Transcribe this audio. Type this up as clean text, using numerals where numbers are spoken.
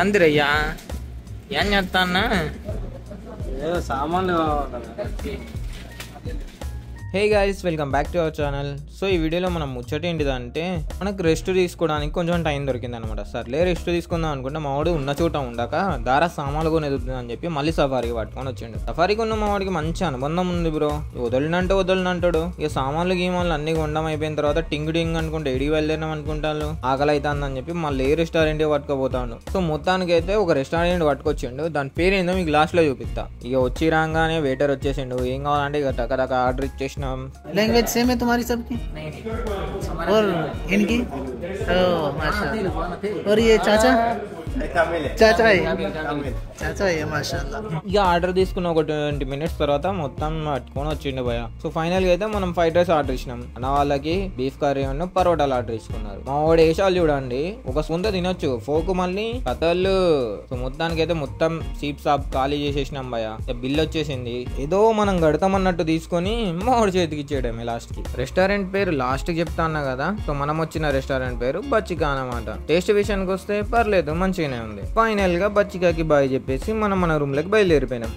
ఎందిరయ్యా ఏం చేస్తానా ఏదో సామాన్లు hey guys, welcome back to our channel. So ఈ వీడియోలో మనం ముచ్చట ఏంటిదంటే మనకు రెస్ట్ తీసుకోవడానికి కొంచెం టైం దొరికింది అనమాట. సర్లే రెస్ట్ తీసుకుందాం అనుకుంటే మావాడు ఉన్న చోట ఉండక దారా సామాన్లు కొని ఎదుగుతుంది అని చెప్పి మళ్ళీ సఫారీకి పట్టుకొని వచ్చిండు. సఫారీకి ఉన్న మావాడికి మంచి అనుబంధం ఉంది బ్రో. వదలినంటే వదలనంటాడు. ఇక సామాన్లు గీమాన్లు అన్ని కొండం అయిపోయిన తర్వాత టింగ్ టింగ్ అనుకుంటే ఎడికి వెళ్ళినాం అనుకుంటాను. ఆకలి అవుతుందని చెప్పి మళ్ళీ ఏ రెస్టారెంట్ పట్టుకోపోతాడు. సో మొత్తానికి అయితే ఒక రెస్టారెంట్ పట్టుకొచ్చిండు. దాని పేరు ఏందో మీకు లాస్ట్ లో చూపిస్తా. ఇక వచ్చి రాగానే వెయిటర్ వచ్చేసిండు. ఏం కావాలంటే ఇక టక ఆర్డర్ ఇచ్చేసిన. लैंग्वेज सेम है तुम्हारी सबकी और इनकी? ओह माशाल्लाह। और ये चाचा चाचा है माशाल्लाह। ఇక ఆర్డర్ తీసుకున్న ఒక 20 minutes తర్వాత మొత్తం పట్టుకొని వచ్చిండు భయ. సో ఫైనల్ గా అయితే మనం ఫ్రైడ్ రైస్ ఆర్డర్ ఇచ్చినాం. అన్న వాళ్ళకి బీఫ్ కర్రీ ఉన్న పరోటాలు ఆర్డర్ ఇచ్చుకున్నారు. మా వాడు వేసాలు చూడండి, ఒక సొంత తినొచ్చు ఫోకు మళ్ళీ కథలు. సో మొత్తానికి అయితే మొత్తం సీప్ సాప్ ఖాళీ చేసేసినాం భయ. బిల్ వచ్చేసింది. ఏదో మనం కడతామన్నట్టు తీసుకొని మా వాడి చేతికి ఇచ్చేయడమే లాస్ట్ కి. రెస్టారెంట్ పేరు లాస్ట్ కి చెప్తా అన్నా కదా. సో మనం వచ్చిన రెస్టారెంట్ పేరు బచ్చికా అన్నమాట. టేస్ట్ విషయానికి వస్తే పర్లేదు, మంచిగానే ఉంది. ఫైనల్ గా బచ్చికాకి బాయ్ చెప్పేసి మనం మన రూమ్ లోకి బయలుదేరిపోయినాం.